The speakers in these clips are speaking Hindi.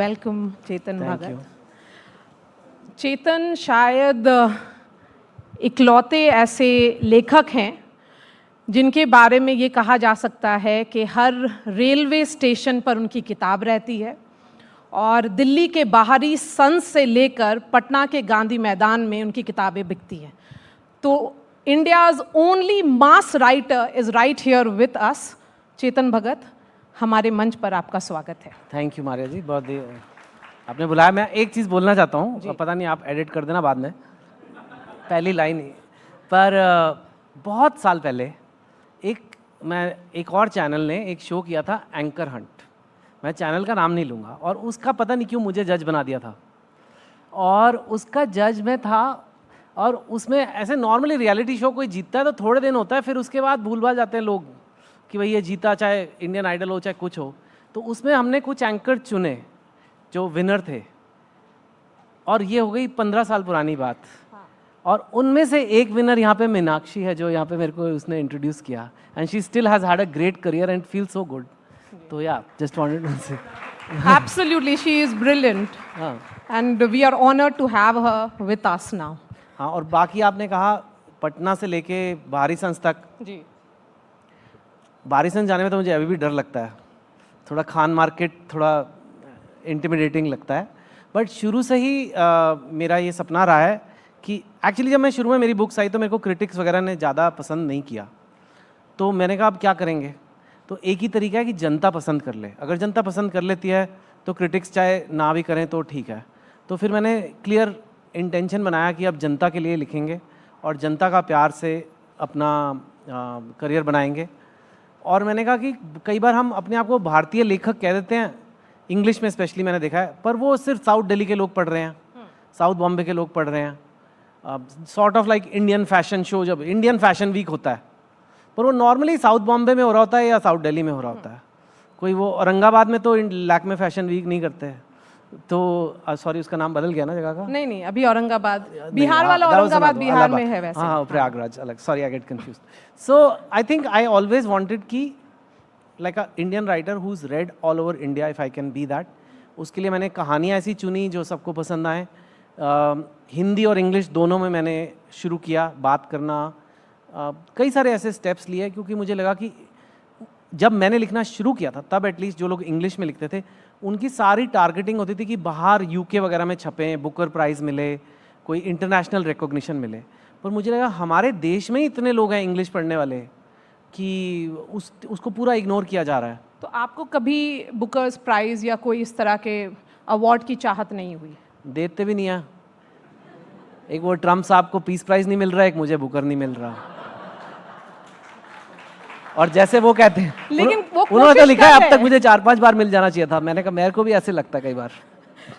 वेलकम चेतन भगत। चेतन शायद इकलौते ऐसे लेखक हैं जिनके बारे में ये कहा जा सकता है कि हर रेलवे स्टेशन पर उनकी किताब रहती है और दिल्ली के बाहरी संस से लेकर पटना के गांधी मैदान में उनकी किताबें बिकती हैं। तो India's only mass writer is right here with us. Chetan Bhagat, हमारे मंच पर आपका स्वागत है। थैंक यू मारिया जी, बहुत आपने बुलाया। मैं एक चीज़ बोलना चाहता हूँ, पता नहीं आप एडिट कर देना बाद में, पहली लाइन ही पर बहुत साल पहले एक और चैनल ने एक शो किया था, एंकर हंट। मैं चैनल का नाम नहीं लूँगा, और उसका पता नहीं क्यों मुझे जज बना दिया था, और उसका जज मैं था। और उसमें ऐसे नॉर्मली रियलिटी शो कोई जीतता है तो थोड़े दिन होता है, फिर उसके बाद भूल भाल जाते हैं लोग कि भाई ये जीता, चाहे इंडियन आइडल हो चाहे कुछ हो। तो उसमें हमने कुछ एंकर चुने जो विनर थे, और ये हो गई 15 साल पुरानी बात। और उनमें से एक विनर यहाँ पे मीनाक्षी है, जो यहाँ पे मेरे को उसने इंट्रोड्यूस किया, and she still has had a great career and feel so good. तो या जस्ट वांटेड टू से Absolutely, she is brilliant, and we are honored to have her with us now. हाँ, और बाकी आपने कहा पटना से लेके बाहरी संस तक। जी, बाहरी संस जाने में तो मुझे अभी भी डर लगता है, थोड़ा खान मार्केट थोड़ा इंटिमिडेटिंग लगता है। बट शुरू से ही मेरा ये सपना रहा है कि एक्चुअली जब मैं शुरू में मेरी बुक्स आई तो मेरे को क्रिटिक्स वगैरह ने ज़्यादा पसंद नहीं किया। तो मैंने कहा अब क्या करेंगे, तो एक ही तरीका है कि जनता पसंद कर ले। अगर जनता पसंद कर लेती है तो क्रिटिक्स चाहे ना भी करें तो ठीक है। तो फिर मैंने क्लियर इंटेंशन बनाया कि अब जनता के लिए लिखेंगे और जनता का प्यार से अपना करियर बनाएंगे। और मैंने कहा कि कई बार हम अपने आप को भारतीय लेखक कह देते हैं, इंग्लिश में स्पेशली मैंने देखा है, पर वो सिर्फ साउथ दिल्ली के लोग पढ़ रहे हैं, साउथ बॉम्बे के लोग पढ़ रहे हैं। Sort of like Indian fashion show, जब इंडियन फैशन वीक होता है, पर वो नॉर्मली साउथ बॉम्बे में हो रहा होता है या साउथ दिल्ली में हो रहा होता है। कोई वो औरंगाबाद में तो लैक्मे फैशन वीक नहीं करते हैं। तो सॉरी, उसका नाम बदल गया ना जगह का? नहीं, अभी औरंगाबाद, बिहार वाला औरंगाबाद बिहार में है वैसे। हाँ, प्रयागराज अलग। Sorry, I get confused. So I think I always wanted कि like a Indian writer who is read all over India, if I can be that. उसके लिए मैंने कहानियाँ ऐसी चुनी जो सबको पसंद आए। हिंदी और इंग्लिश दोनों में मैंने शुरू किया बात करना। कई सारे ऐसे स्टेप्स लिए, क्योंकि मुझे लगा कि जब मैंने लिखना शुरू किया था तब एटलीस्ट जो लोग इंग्लिश में लिखते थे उनकी सारी टारगेटिंग होती थी कि बाहर यूके वगैरह में छपें, बुकर प्राइज़ मिले, कोई इंटरनेशनल रिकॉग्निशन मिले। पर मुझे लगा हमारे देश में ही इतने लोग हैं इंग्लिश पढ़ने वाले कि उसको पूरा इग्नोर किया जा रहा है। तो आपको कभी बुकर्स प्राइज़ या कोई इस तरह के अवार्ड की चाहत नहीं हुई? देते भी नहीं है। एक वो ट्रम्प साहब को पीस प्राइज़ नहीं मिल रहा है, एक मुझे बुकर नहीं मिल रहा। और जैसे वो कहते हैं, लेकिन वो उन्होंने तो लिखा है अब तक मुझे 4-5 बार मिल जाना चाहिए था। मैंने कहा मेरे को भी ऐसे लगता है कई बार।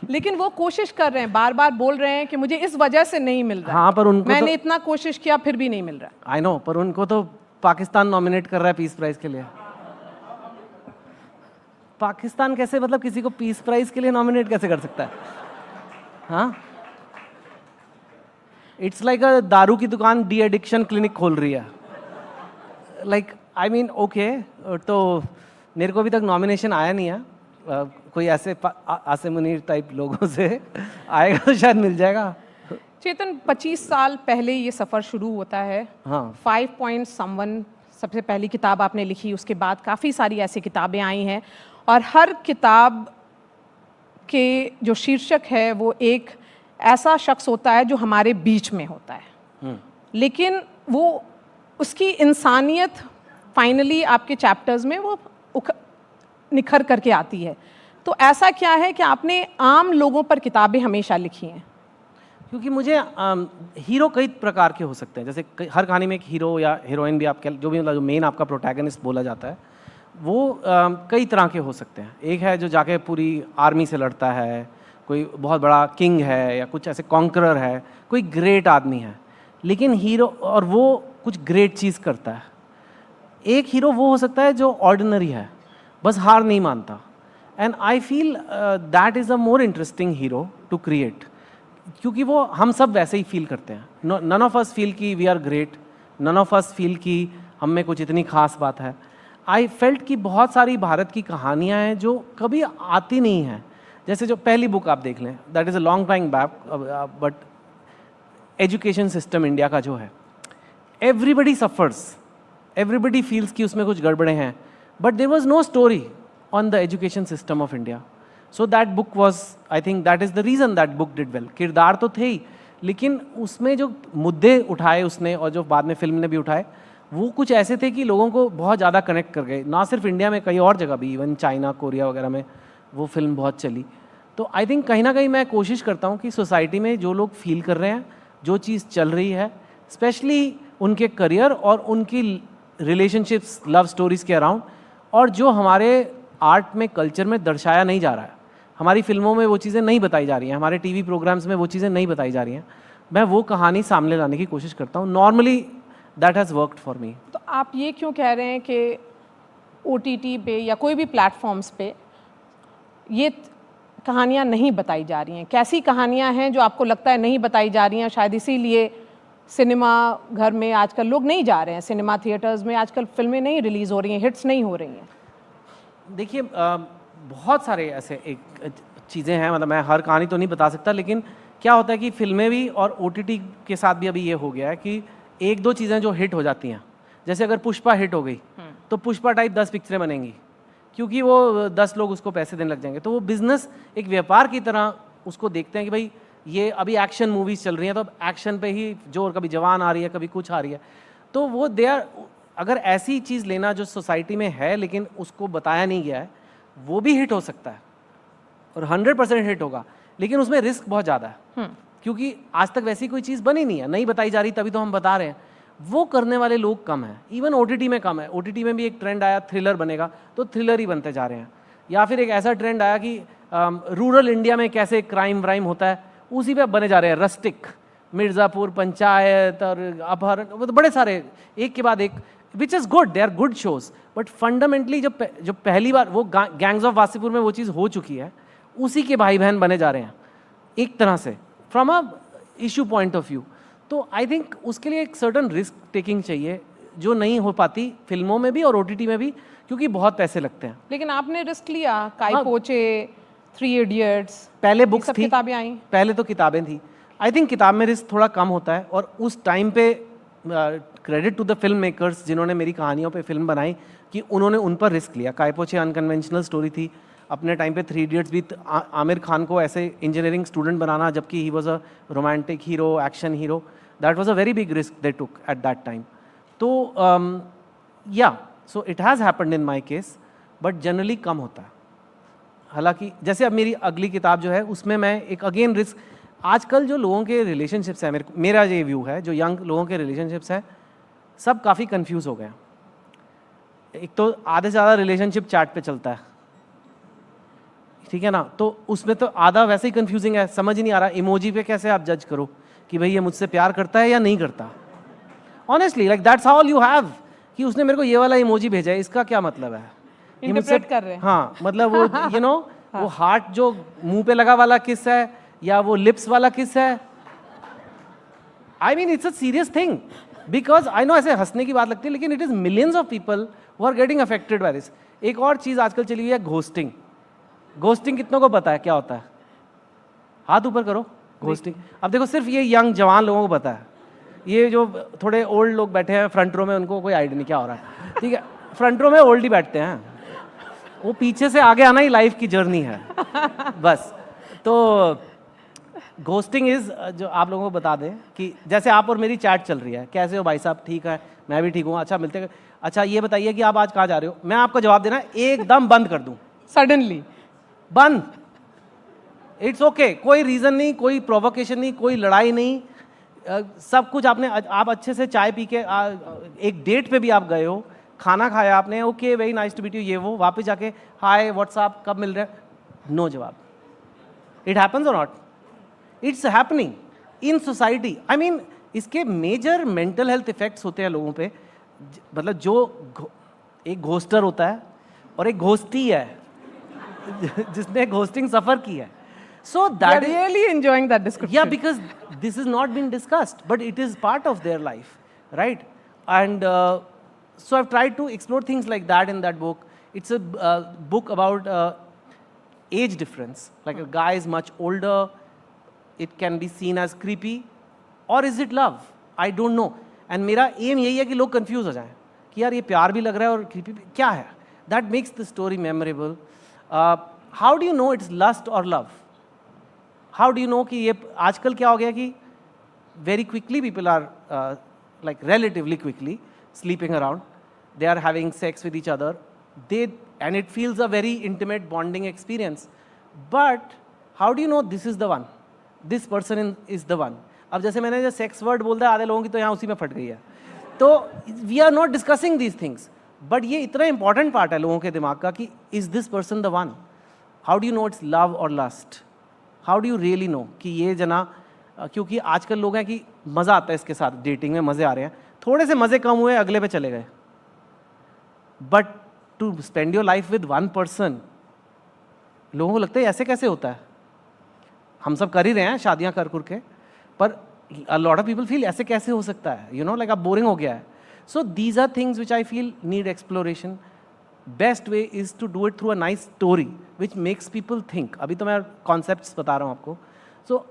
लेकिन वो कोशिश कर रहे हैं, बार बार बोल रहे हैं कि मुझे इस वजह से नहीं मिल रहा। हाँ, पर उनको मैंने इतना कोशिश किया फिर भी नहीं मिल रहा। आई नो, पर उनको तो पाकिस्तान नॉमिनेट कर रहा है पीस प्राइज के लिए। पाकिस्तान कैसे, मतलब किसी को पीस प्राइज के लिए नॉमिनेट कैसे कर सकता है? हाँ, इट्स लाइक अ दारू की दुकान डी एडिक्शन क्लिनिक खोल रही है। लाइक आई मीन ओके, तो मेरे को अभी तक नॉमिनेशन आया नहीं है। कोई ऐसे आसिम मुनीर टाइप लोगों से आएगा तो शायद मिल जाएगा। चेतन, 25 साल पहले ये सफ़र शुरू होता है। हाँ, 5 Point Someone सबसे पहली किताब आपने लिखी, उसके बाद काफ़ी सारी ऐसी किताबें आई हैं, और हर किताब के जो शीर्षक है वो एक ऐसा शख्स होता है जो हमारे बीच में होता है, लेकिन वो उसकी इंसानियत फाइनली आपके चैप्टर्स में वो निखर करके आती है। तो ऐसा क्या है कि आपने आम लोगों पर किताबें हमेशा लिखी हैं? क्योंकि मुझे हीरो कई प्रकार के हो सकते हैं। जैसे हर कहानी में एक हीरो या हीरोइन भी, आप जो भी मतलब जो मेन आपका प्रोटैगनिस्ट बोला जाता है, वो कई तरह के हो सकते हैं। एक है जो जाके पूरी आर्मी से लड़ता है, कोई बहुत बड़ा किंग है या कुछ ऐसे कॉन्करर है, कोई ग्रेट आदमी है, लेकिन हीरो और वो कुछ ग्रेट चीज़ करता है। एक हीरो वो हो सकता है जो ऑर्डिनरी है, बस हार नहीं मानता, and I feel that is a more interesting hero to create, क्योंकि वो हम सब वैसे ही फील करते हैं। नन ऑफ अस फील कि we are great, none of us feel कि हम में कुछ इतनी खास बात है। आई फेल्ट कि बहुत सारी भारत की कहानियाँ हैं जो कभी आती नहीं हैं, जैसे जो पहली बुक आप देख लें, that is a long time back, but education system India का जो है, एवरीबडी सफ़र्स, एवरीबडी फील्स कि उसमें कुछ गड़बड़े हैं, but there was no story on the education system of India. So that book was, I think that is the reason that book did well. किरदार तो थे ही, लेकिन उसमें जो मुद्दे उठाए उसने और जो बाद में फिल्म ने भी उठाए, वो कुछ ऐसे थे कि लोगों को बहुत ज़्यादा कनेक्ट कर गए. ना सिर्फ इंडिया में, कई और जगह भी, इवन चाइना, कोरिया वगैरह में वो फिल्म बहुत चली. तो आई थिंक कहीं ना कहीं मैं कोशिश करता हूँ कि सोसाइटी में जो लोग फील कर रहे हैं, जो चीज़ चल रही है, स्पेशली उनके करियर और उनकी रिलेशनशिप्स, लव स्टोरीज़ के अराउंड, और जो हमारे आर्ट में, कल्चर में दर्शाया नहीं जा रहा है, हमारी फिल्मों में वो चीज़ें नहीं बताई जा रही हैं, हमारे टीवी प्रोग्राम्स में वो चीज़ें नहीं बताई जा रही हैं, मैं वो कहानी सामने लाने की कोशिश करता हूँ. Normally that has worked for me. तो आप ये क्यों कह रहे हैं कि OTT पे या कोई भी प्लेटफॉर्म्स पे ये कहानियाँ नहीं बताई जा रही हैं? कैसी कहानियाँ हैं जो आपको लगता है नहीं बताई जा रही हैं? शायद इसीलिए सिनेमा घर में आजकल लोग नहीं जा रहे हैं, सिनेमा थिएटर्स में आजकल फिल्में नहीं रिलीज़ हो रही हैं, हिट्स नहीं हो रही हैं. देखिए, बहुत सारे ऐसे एक चीज़ें हैं, मतलब मैं हर कहानी तो नहीं बता सकता, लेकिन क्या होता है कि फिल्में भी और OTT के साथ भी अभी ये हो गया है कि एक दो चीज़ें जो हिट हो जाती हैं, जैसे अगर पुष्पा हिट हो गई तो पुष्पा टाइप 10 पिक्चरें बनेंगी, क्योंकि वो 10 लोग उसको पैसे देने लग जाएंगे. तो वो बिजनेस एक व्यापार की तरह उसको देखते हैं कि भाई ये अभी एक्शन मूवीज़ चल रही हैं, तो अब एक्शन पे ही जोर, कभी जवान आ रही है, कभी कुछ आ रही है, तो वो दे आर, अगर ऐसी चीज़ लेना जो सोसाइटी में है लेकिन उसको बताया नहीं गया है, वो भी हिट हो सकता है और 100% हिट होगा, लेकिन उसमें रिस्क बहुत ज़्यादा है, क्योंकि आज तक वैसी कोई चीज़ बनी नहीं है, नहीं बताई जा रही, तभी तो हम बता रहे हैं. वो करने वाले लोग कम हैं, इवन OTT में कम है. OTT में भी एक ट्रेंड आया, थ्रिलर बनेगा, तो थ्रिलर ही बनते जा रहे हैं. या फिर एक ऐसा ट्रेंड आया कि रूरल इंडिया में कैसे क्राइम व्राइम होता है, उसी पे बने जा रहे हैं. रस्टिक, मिर्ज़ापुर पंचायत और अपहरण, वो तो बड़े सारे एक के बाद एक, which is good, they are good shows. But fundamentally जो पहली बार वो गैंग्स ऑफ वासीपुर में वो चीज़ हो चुकी है, उसी के भाई बहन बने जा रहे हैं एक तरह से, from a issue point of view. तो आई थिंक उसके लिए एक सर्टन रिस्क टेकिंग चाहिए, जो नहीं हो पाती फिल्मों में भी और OTT में भी, क्योंकि बहुत पैसे लगते हैं. लेकिन आपने रिस्क लिया, काई पोचे, 3 इडियट्स, पहले बुक्स थी, किताबें आई, पहले तो किताबें थी. आई थिंक किताब में रिस्क थोड़ा कम होता है, और उस टाइम पे credit to the film makers जिन्होंने मेरी कहानियों पे फिल्म बनाई, कि उन्होंने उन पर रिस्क लिया. कायपोचे अनकन्वेंशनल स्टोरी थी अपने टाइम पे. 3 इडियट्स भी आमिर खान को ऐसे इंजीनियरिंग स्टूडेंट बनाना, जबकि he was a romantic hero, action hero, that was a very big risk they took at that time. तो या so it has happened in my case, but generally कम होता है. हालांकि जैसे अब मेरी अगली किताब जो है, उसमें मैं एक अगेन रिस्क, आजकल जो लोगों के रिलेशनशिप्स हैं, मेरा ये व्यू है, जो यंग लोगों के रिलेशनशिप्स हैं, सब काफ़ी कंफ्यूज हो गए हैं. एक तो आधे से ज़्यादा रिलेशनशिप चैट पे चलता है, ठीक है ना, तो उसमें तो आधा वैसे ही कंफ्यूजिंग है, समझ ही नहीं आ रहा इमोजी पे कैसे आप जज करो कि भाई ये मुझसे प्यार करता है या नहीं करता. Honestly like that's all you have, कि उसने मेरे को ये वाला इमोजी भेजा है, इसका क्या मतलब है, इंटरप्रेट कर रहे हैं. हाँ, मतलब वो यू नो वो हार्ट जो मुंह पे लगा वाला किस है, या वो लिप्स वाला किस है. I mean it's a serious thing, because I know ऐसे हंसने की बात लगती है, लेकिन it is millions of people who are getting affected by this. एक और चीज आजकल चली हुई है, घोस्टिंग. घोस्टिंग कितनों को पता है क्या होता है? हाथ ऊपर करो. घोस्टिंग, अब देखो सिर्फ ये यंग जवान लोगों को पता है, ये जो थोड़े ओल्ड लोग बैठे हैं फ्रंट रो में, उनको कोई आइडिया नहीं क्या हो रहा है, ठीक है. फ्रंट रो में ओल्ड ही बैठते हैं, वो पीछे से आगे आना ही लाइफ की जर्नी है बस. तो घोस्टिंग इज, जो आप लोगों को बता दें कि जैसे आप और मेरी चैट चल रही है, कैसे हो भाई साहब, ठीक है, मैं भी ठीक हूँ, अच्छा मिलते हैं, अच्छा ये बताइए कि आप आज कहाँ जा रहे हो, मैं आपका जवाब देना एकदम बंद कर दूँ, सडनली बंद. इट्स ओके, कोई रीज़न नहीं, कोई प्रोवोकेशन नहीं, कोई लड़ाई नहीं, सब कुछ आपने, आप अच्छे से चाय पी के एक डेट पे भी आप गए हो, खाना खाया आपने, okay very nice to meet you, ये वो, वापस जाके हाय व्हाट्सअप, कब मिल रहे हैं, नो जवाब. इट हैपन्स और not? It's happening in society. I mean इसके मेजर मेंटल हेल्थ इफेक्ट्स होते हैं लोगों पे. मतलब जो एक घोस्टर होता है और एक घोस्टी है जिसने घोस्टिंग सफर की है. So that is really enjoying that description. Yeah, because this is not been discussed, but it is part of their life, right? And so I've tried to explore things like that in that book. It's a book about age difference, like a guy is much older, it can be seen as creepy, or is it love? I don't know. And मेरा aim यही है कि लोग confuse हो जाएं कि यार ये प्यार भी लग रहा है और creepy भी क्या है. That makes the story memorable. How do you know it's lust or love? How do you know कि ये आजकल क्या हो गया कि very quickly people are like relatively quickly sleeping around, they are having sex with each other, and it feels a very intimate bonding experience. But how do you know this is the one? This person is the one. अब जैसे मैंने जो सेक्स वर्ड बोलता है आधे लोगों की तो यहाँ उसी में फट गई है. तो we are not discussing these things, but ये इतना इंपॉर्टेंट पार्ट है लोगों के दिमाग का कि is this person the one. How do you know it's love और lust? How do you really know कि ये जना, क्योंकि आजकल लोग हैं कि मज़ा आता है इसके साथ, डेटिंग में मज़े आ रहे हैं, थोड़े से मज़े कम हुए अगले पे चले गए. But to spend your life with one person, लोगों को लगता है ऐसे कैसे होता है. हम सब कर ही रहे हैं शादियां कर के, पर a lot of people feel ऐसे कैसे हो सकता है, you know, like अब बोरिंग हो गया है. So these are things which I feel need exploration. Best way is to do it through a nice story which makes people think. अभी तो मैं concepts बता रहा हूँ आपको. So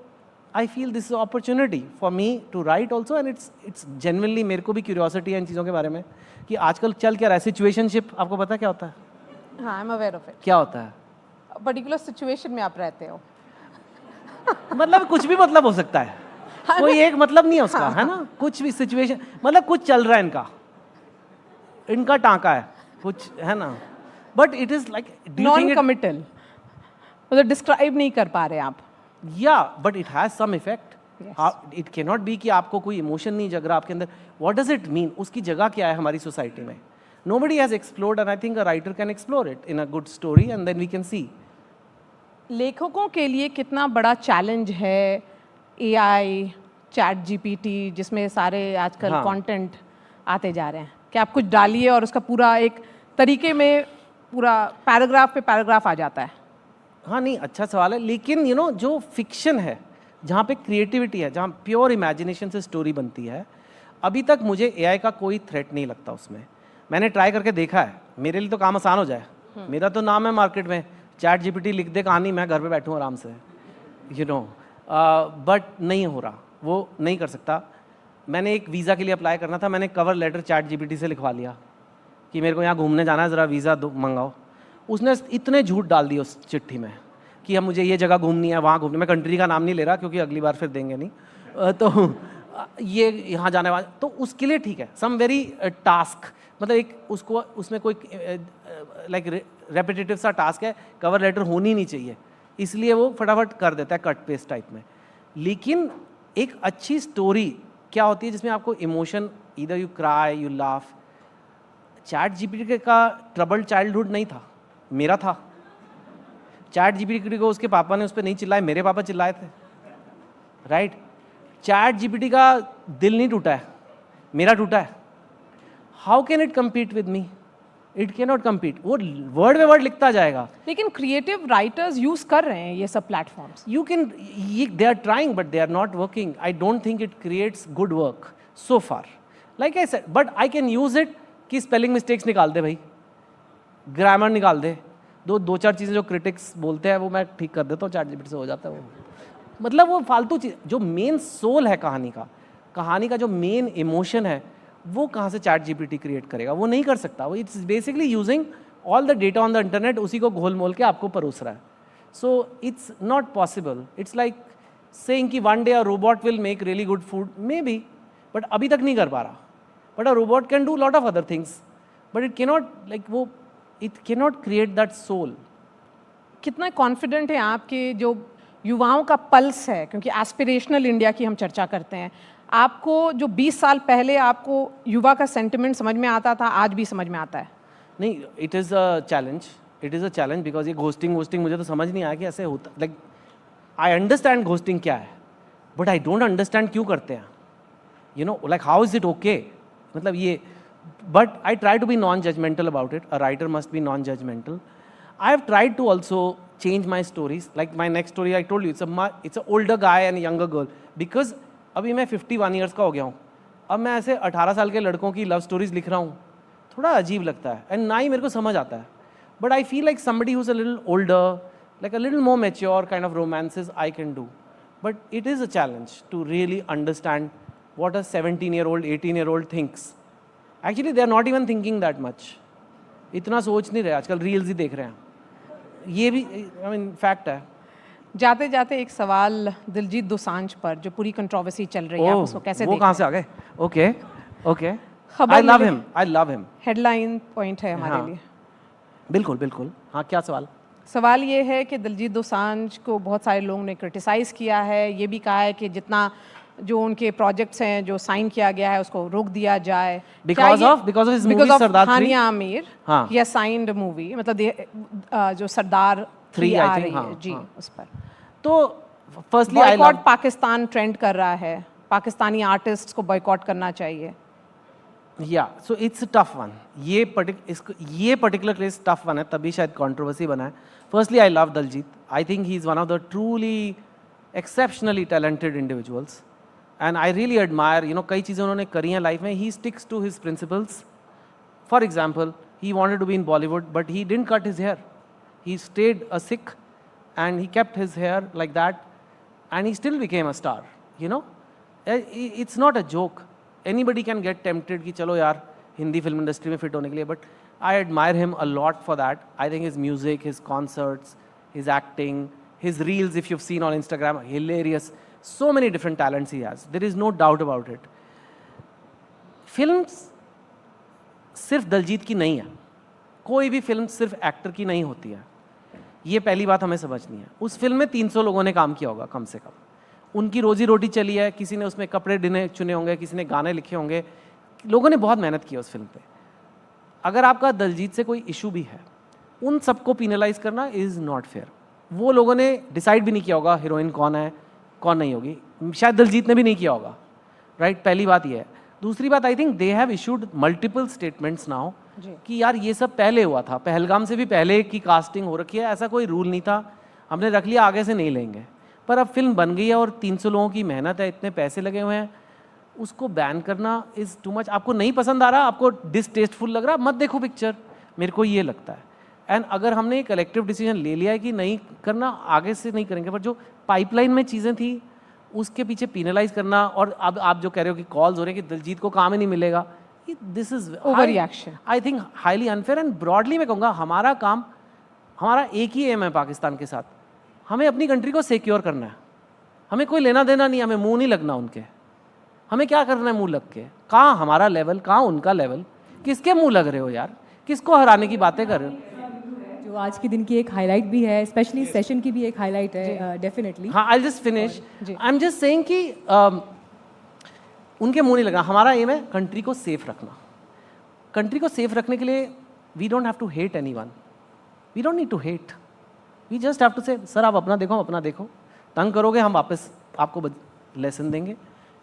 I feel this is an opportunity for me to write also, and it's genuinely मेरे को भी curiosity है इन चीज़ों के बारे में कि आजकल चल क्या रहा है. Situationship आपको पता है क्या होता है? हाँ, I'm aware of it. क्या होता है? पर्टिकुलर सिचुएशन में आप रहते हो. मतलब कुछ भी मतलब हो सकता है, कोई एक मतलब नहीं है उसका, है ना. कुछ भी सिचुएशन, मतलब कुछ चल रहा है इनका टांका है कुछ, है ना. But it is like non committal, मतलब डिस्क्राइब नहीं कर पा रहे आप. या but it has some effect. It can not be कि आपको कोई इमोशन नहीं जग रहा आपके अंदर. What does it mean? उसकी जगह क्या है हमारी सोसाइटी में? Nobody has explored, and I think a writer can explore it in a good story, and then we can see. लेखकों के लिए कितना बड़ा चैलेंज है AI, चैट GPT, जिसमें सारे आजकल कंटेंट आते जा रहे हैं, कि आप कुछ डालिए और उसका पूरा एक तरीके में पूरा पैराग्राफ पे पैराग्राफ आ जाता है. हाँ, नहीं, अच्छा सवाल है. लेकिन यू नो जो फिक्शन है, जहाँ पे क्रिएटिविटी है, जहाँ प्योर इमेजिनेशन से स्टोरी बनती है, अभी तक मुझे AI का कोई थ्रेट नहीं लगता उसमें. मैंने ट्राई करके देखा है, मेरे लिए तो काम आसान हो जाए. मेरा तो नाम है मार्केट में, चैट GPT लिख दे कहानी, मैं घर पे बैठूँ आराम से, यू नो. बट नहीं हो रहा, वो नहीं कर सकता. मैंने एक वीज़ा के लिए अप्लाई करना था, मैंने कवर लेटर चैट GPT से लिखवा लिया कि मेरे को यहाँ घूमने जाना है, ज़रा वीज़ा मंगाओ. उसने इतने झूठ डाल दिए उस चिट्ठी में कि अब मुझे ये जगह घूमनी है, वहाँ घूमनी. मैं कंट्री का नाम नहीं ले रहा क्योंकि अगली बार फिर देंगे नहीं. तो ये यहाँ जाने वाला, तो उसके लिए ठीक है, सम वेरी टास्क, मतलब एक उसको उसमें कोई लाइक रेपिटेटिव सा टास्क है, कवर लेटर होनी नहीं चाहिए, इसलिए वो फटाफट कर देता है, कट पेस्ट टाइप में. लेकिन एक अच्छी स्टोरी क्या होती है जिसमें आपको emotion, either you cry, you laugh. Chat GPT का ट्रबल्ड चाइल्डहुड नहीं था, मेरा था. चैट GPT को उसके पापा ने उस पर नहीं चिल्लाए, मेरे पापा चिल्लाए थे, राइट. चैट GPT का दिल नहीं टूटा है, मेरा टूटा है. How can it compete with me? It can not compete. वो वर्ड में वर्ड लिखता जाएगा. लेकिन क्रिएटिव राइटर्स यूज कर रहे हैं ये सब platforms. You can, they are trying, but they are not working. I don't think it creates good work so far. Like I said, but I can use it कि spelling mistakes निकाल दे भाई, grammar निकाल दे, दो चार चीज़ें जो critics बोलते हैं वो मैं ठीक कर देता हूँ, चैट GPT से हो जाता है वो. मतलब वो फालतू चीज़, जो मेन सोल है कहानी का जो मेन इमोशन है, वो कहाँ से चैट GPT क्रिएट करेगा? वो नहीं कर सकता. वो it's basically using all the data on the internet, उसी को घोल मोल के आपको परोस रहा है. So it's not possible. It's like saying कि one day a robot will make really good food, maybe, but अभी तक नहीं कर पा रहा. But a robot can do lot of other things, but it cannot, like वो it cannot create that soul. कितना कॉन्फिडेंट है आपके जो युवाओं का पल्स है, क्योंकि एस्पिरेशनल इंडिया की हम चर्चा करते हैं, आपको जो 20 साल पहले आपको युवा का सेंटिमेंट समझ में आता था, आज भी समझ में आता है? नहीं, it is a challenge. It is a challenge because ये घोस्टिंग मुझे तो समझ नहीं आया कि ऐसे होता. लाइक आई अंडरस्टैंड घोस्टिंग क्या है, बट आई डोंट अंडरस्टैंड क्यों करते हैं. You know, like how is it okay, मतलब ये. But I try to be non judgemental about it. A writer must be non judgemental. I have tried to also change my stories. Like my next story, I told you, it's a older guy and a younger girl. Because अभी मैं 51 years का हो गया हूँ, अब मैं ऐसे 18 साल के लड़कों की लव स्टोरीज लिख रहा हूँ, थोड़ा अजीब लगता है, एंड ना ही मेरे को समझ आता है. But I feel like somebody who's a little older, like a little more mature kind of romances I can do. But it is a challenge to really understand what a 17-year-old, 18-year-old thinks. Actually, they are not even thinking that much. इतना सोच नहीं रहे, आजकल रील्स ही देख रहे हैं. ये भी I mean फैक्ट है. जाते जाते एक सवाल दिलजीत दोसांझ पर, जो पूरी कंट्रोवर्सी चल रही है, आप उसको कैसे वो देख कहाँ से आ गए? Okay okay. खबर आई लव मिले- him, I love him. Headline point है हमारे हाँ. लिए. बिल्कुल बिल्कुल. हाँ, क्या सवाल? सवाल ये है कि दिलजीत दोसांझ को बहुत सारे लोगों ने क्रिटिसाइज़ किया है, ये भी कहा है कि जितना जो उनके प्रोजेक्ट्स हैं जो साइन किया गया है उसको रोक दिया जाए. Because of his movie Sardar 3? हानिया आमिर. हाँ. ही साइंड मूवी, मतलब जो सरदार 3 I आ think, रही हाँ, है जी, हाँ. उस पर तो firstly I boycott love. Pakistan trend कर रहा है, पाकिस्तानी आर्टिस्ट्स को बॉयकॉट करना चाहिए. या सो इट्स टफ वन. ये पर्टिकुलर केस टफ वन है, तभी शायद कंट्रोवर्सी बना है. Firstly I love Diljit. I think he is one of the truly exceptionally talented individuals and I really admire. कई चीज़ें उन्होंने करी हैं लाइफ में. He sticks to his principles. For example, he wanted to be in Bollywood but he didn't cut his hair. He stayed a Sikh and he kept his hair like that and he still became a star. It's not a joke. Anybody can get tempted कि चलो यार हिंदी फिल्म इंडस्ट्री में फिट होने के लिए, but I admire him a lot for that. I think his music, his concerts, his acting, his reels, if you've seen on Instagram, hilarious. So many different talents he has. There is no doubt about it. Films सिर्फ दलजीत की नहीं है. कोई भी फिल्म सिर्फ एक्टर की नहीं होती है. ये पहली बात हमें समझनी है. उस फिल्म में 300 लोगों ने काम किया होगा कम से कम. उनकी रोजी रोटी चली है. किसी ने उसमें कपड़े चुने होंगे, किसी ने गाने लिखे होंगे. लोगों ने बहुत मेहनत की है उस फिल्म पे. अगर आपका दलजीत से कोई इशू भी है, उन सबको पिनलाइज करना इज़ नॉट फेयर. वो लोगों ने डिसाइड भी नहीं किया होगा हीरोइन कौन है कौन नहीं होगी. शायद दलजीत ने भी नहीं किया होगा. राइट, पहली बात ये है. दूसरी बात, I think they have issued multiple statements now कि यार ये सब पहले हुआ था. पहलगाम से भी पहले की कास्टिंग हो रखी है. ऐसा कोई रूल नहीं था, हमने रख लिया, आगे से नहीं लेंगे. पर अब फिल्म बन गई है और 300 लोगों की मेहनत है, इतने पैसे लगे हुए हैं, उसको बैन करना इज़ टू मच. आपको नहीं पसंद आ रहा, आपको डिसटेस्टफुल लग रहा, मत देखो पिक्चर. मेरे को ये लगता है. एंड अगर हमने एक कलेक्टिव डिसीजन ले लिया है कि नहीं करना, आगे से नहीं करेंगे. पर जो पाइपलाइन में चीज़ें थी उसके पीछे पिनलाइज करना, और अब आप जो कह रहे हो कि कॉल्स हो रहे हैं कि दिलजीत को काम ही नहीं मिलेगा, this is over reaction. I think highly unfair. And broadly मैं कहूँगा हमारा काम, हमारा एक ही एम है पाकिस्तान के साथ. हमें अपनी कंट्री को सिक्योर करना है. हमें कोई लेना देना नहीं, हमें मुंह नहीं लगना उनके. हमें क्या करना है मुंह लग के? कहाँ हमारा लेवल, कहाँ उनका लेवल? किसके मुंह लग रहे हो यार? किसको हराने की बातें कर रहे हो? जो आज के दिन की एक हाईलाइट भी है, स्पेशली सेशन की भी एक हाईलाइट है डेफिनेटली. हाँ, I just finish. I am just saying कि उनके मुंह नहीं लगना. हमारा एम है कंट्री को सेफ रखना. कंट्री को सेफ रखने के लिए we don't have to hate anyone. We don't need to hate. We just have to say sir आप अपना देखो, अपना देखो. तंग करोगे हम वापस आपको लेसन देंगे.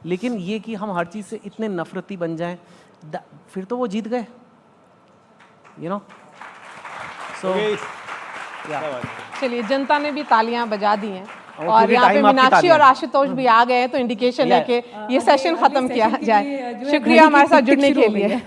लेकिन ये कि हम हर चीज़ से इतने नफरती बन जाएं, फिर तो वो जीत गए. सो चलिए, जनता ने भी तालियां बजा दी हैं और पूरे यहाँ पे time आपकी मीनाक्षी तालियां. और आशुतोष भी आ गए हैं, तो इंडिकेशन है कि ये सेशन खत्म किया सेशन के जाए. लिए जो है शुक्रिया घड़ी की हमारे साथ टिक-टिक जुड़ने शुरू के हो गई लिए. है.